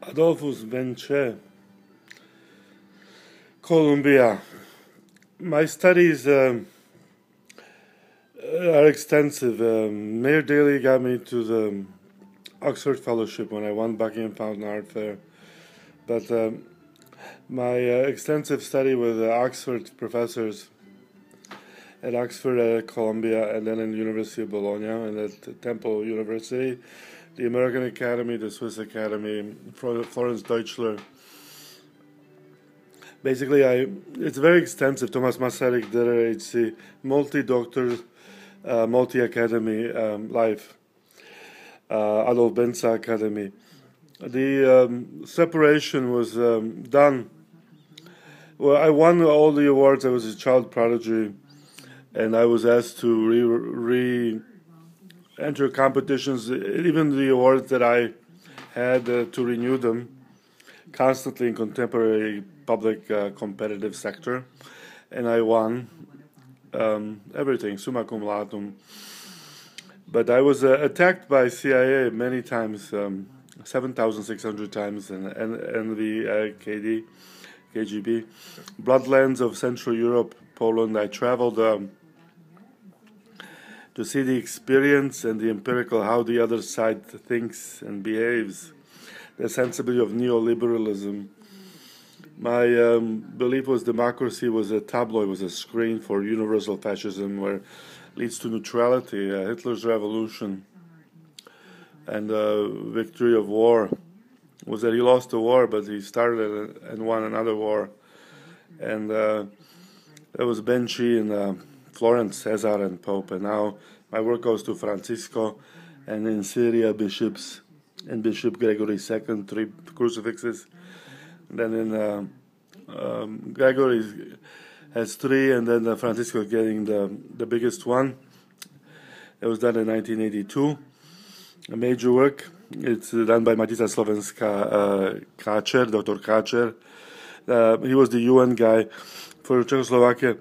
Adolphus Benche, Columbia. My studies are extensive. Mayor Daley got me to the Oxford Fellowship when I won Buckingham Fountain Art Fair. But my extensive study with Oxford professors at Oxford, at Columbia, and then in the University of Bologna, and at Temple University, the American Academy, the Swiss Academy, Florence Deutschler. Basically, it's very extensive. Thomas Masaryk, Derer HC, multi-doctor, multi-academy life. Adolf Benza Academy. The separation was done. Well, I won all the awards. I was a child prodigy, and I was asked to enter competitions, even the awards that I had to renew them constantly in contemporary public competitive sector, and I won everything, summa cum laude. But I was attacked by CIA many times, 7,600 times, and the KGB, bloodlands of Central Europe, Poland. I traveled to see the experience and the empirical, how the other side thinks and behaves, the sensibility of neoliberalism. My belief was democracy was a tabloid, was a screen for universal fascism, where leads to neutrality, Hitler's revolution, and victory of war was that he lost the war, but he started and won another war. And there was Benci in Florence, Cesar and Pope, and now my work goes to Francisco, and in Syria, bishops, and Bishop Gregory II, 3 crucifixes. And then in Gregory has 3, and then Francisco is getting the biggest one. It was done in 1982. A major work. It's done by Matica Slovenska Kačer, Dr. Kačer. He was the UN guy for Czechoslovakia.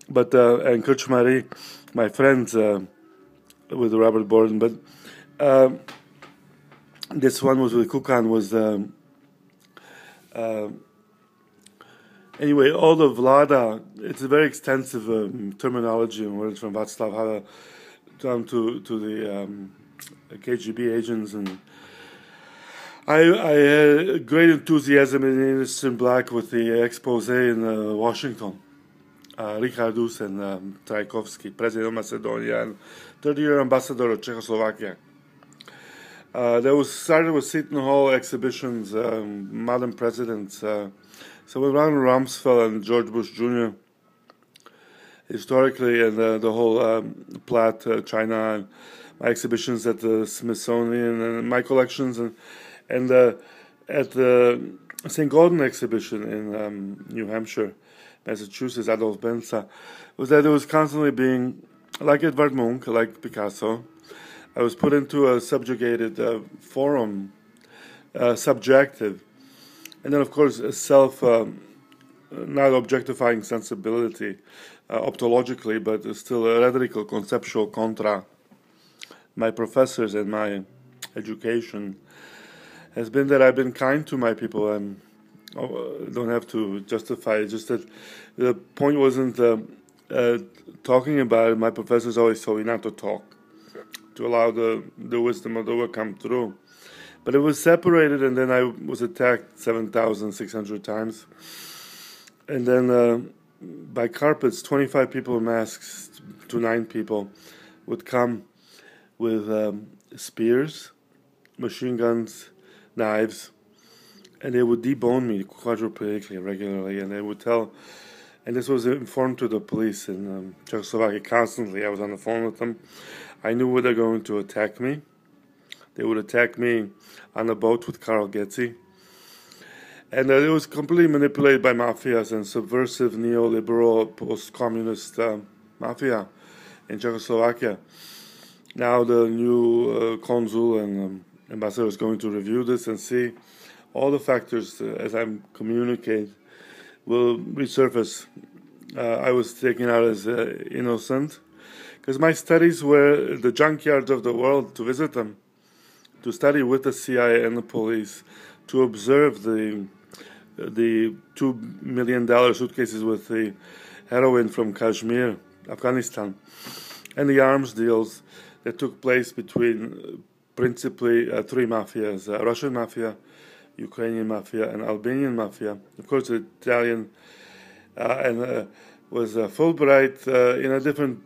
But and Krčmari, my friends with Robert Borden. But this one was with Kukan. Was anyway, all the Vlada. It's a very extensive terminology and words from Václav Havel down to the KGB agents, and I had great enthusiasm in Innocent Black with the expose in Washington. Richardus and Trajkovsky, President of Macedonia and third-year ambassador of Czechoslovakia. There was started with Seton Hall exhibitions, Modern Presidents. So with Ronald Rumsfeld and George Bush Jr. historically, and the whole Platt, China, and my exhibitions at the Smithsonian, and my collections, and at the St. Gaudens exhibition in New Hampshire, Massachusetts, Adolf Benza, was that it was constantly being, like Edvard Munch, like Picasso, I was put into a subjugated forum, subjective, and then of course a self, not objectifying sensibility, optologically, but still a rhetorical, conceptual contra. My professors and my education has been that I've been kind to my people, and don't have to justify it, just that the point wasn't talking about it. My professors always told me not to talk, to allow the wisdom of the work come through. But it was separated, and then I was attacked 7,600 times. And then by carpets, 25 people in masks to 9 people would come with spears, machine guns, knives, and they would debone me quadriplegically regularly, and they would tell, and this was informed to the police in Czechoslovakia constantly. I was on the phone with them. I knew where they're going to attack me. They would attack me on a boat with Karl Getzi. And it was completely manipulated by mafias and subversive neoliberal post-communist mafia in Czechoslovakia. Now the new consul and ambassador is going to review this and see all the factors as I communicate will resurface. I was taken out as innocent because my studies were the junkyards of the world, to visit them, to study with the CIA and the police, to observe the $2 million suitcases with the heroin from Kashmir, Afghanistan, and the arms deals that took place between principally three mafias: Russian mafia, Ukrainian mafia, and Albanian mafia. Of course, the Italian was Fulbright in a different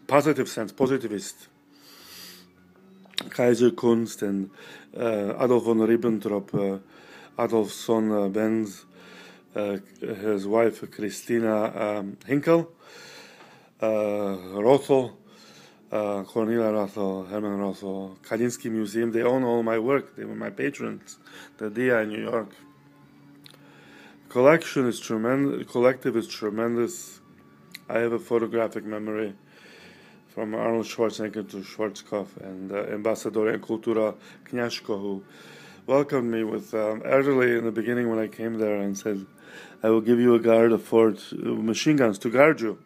positive sense, positivist. Kaiser Kunst and Adolf von Ribbentrop, Adolf's son Benz, his wife Christina Hinkel, Rothel, Cornelia Rothel, Hermann Rothel, Kalinsky Museum. They own all my work. They were my patrons. The DIA in New York. Collection is tremendous. Collective is tremendous. I have a photographic memory from Arnold Schwarzenegger to Schwarzkopf and Ambassador Kultura Knyazko, who welcomed me with elderly in the beginning when I came there and said, "I will give you a guard of 4 machine guns to guard you,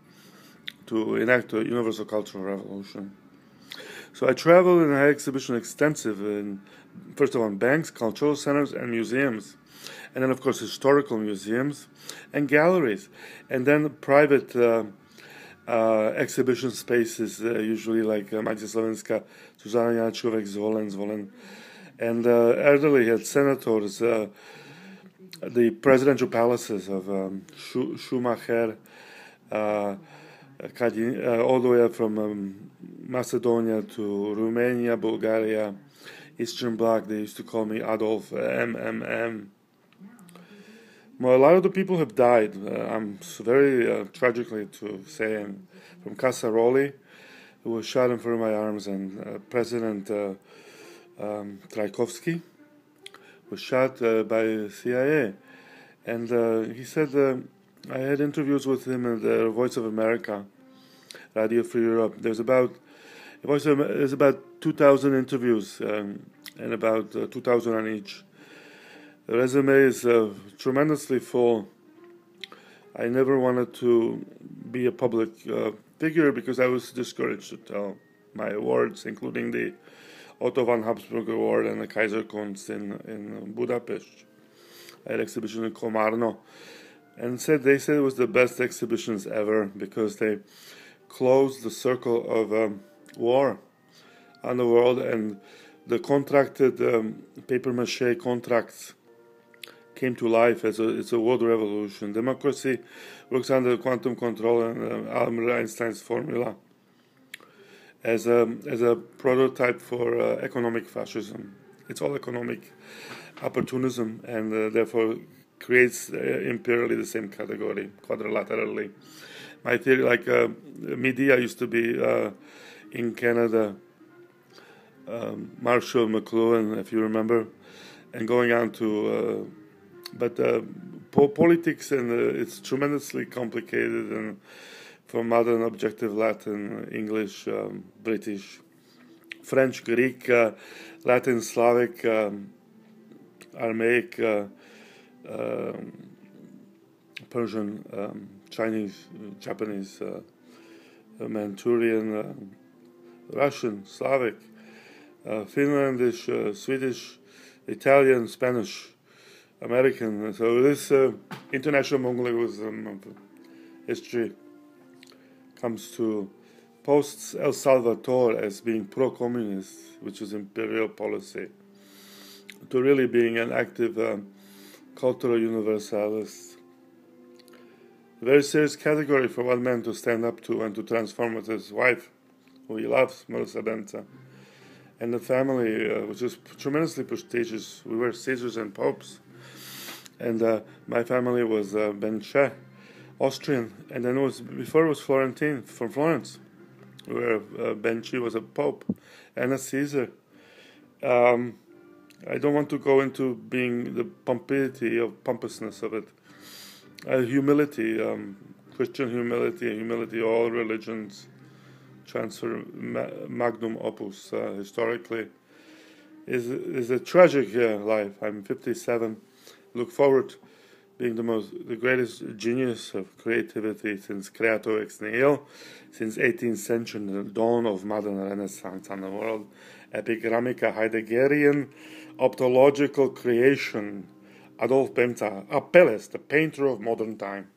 to enact a universal cultural revolution." So I traveled in an exhibition extensive in, first of all, banks, cultural centers, and museums. And then, of course, historical museums and galleries. And then private exhibition spaces, usually like Maciej Slavenska, Zuzana Jančkovek, Zvolen. And elderly had senators, the presidential palaces of Schumacher, all the way up from Macedonia to Romania, Bulgaria, Eastern Bloc. They used to call me Adolf, MMM. Well, a lot of the people have died. I'm very tragically to say, from Casaroli, who was shot in front of my arms, and President Trajkovsky was shot by CIA. And he said, I had interviews with him at the Voice of America, Radio Free Europe. There's about 2,000 interviews, and about 2,000 on each. The resume is tremendously full. I never wanted to be a public figure because I was discouraged to tell my awards, including the Otto von Habsburg Award and the Kaiser Kunst in Budapest. I had an exhibition in Komarno, and they said it was the best exhibitions ever because they closed the circle of war on the world, and the contracted papier-mâché contracts came to life as it's a world revolution. Democracy works under quantum control and Albert Einstein's formula as a prototype for economic fascism. It's all economic opportunism, and therefore creates imperially the same category, quadrilaterally. My theory, like media used to be in Canada, Marshall McLuhan, if you remember, and going on to but politics, and it's tremendously complicated, and from modern objective Latin, English, British, French, Greek, Latin, Slavic, Aramaic, Persian, Chinese, Japanese, Manchurian, Russian, Slavic, Finlandish, Swedish, Italian, Spanish, American. So this international Mongolism of history comes to post El Salvador as being pro-communist, which is imperial policy, to really being an active cultural universalist. A very serious category for one man to stand up to and to transform with his wife, who he loves, Melissa Benza, and the family, which is tremendously prestigious. We were Caesars and popes. And my family was Benche, Austrian, and then before it was Florentine, from Florence, where Benchi was a pope and a Caesar. I don't want to go into being the pompousness of it. Humility, Christian humility, all religions transfer magnum opus historically is a tragic life. I'm 57. Look forward being the greatest genius of creativity since Creator ex nihilo, since 18th century, the dawn of modern Renaissance on the world. Epigrammica Heideggerian, optological creation, Adolf Bemza, Apelles, the painter of modern time.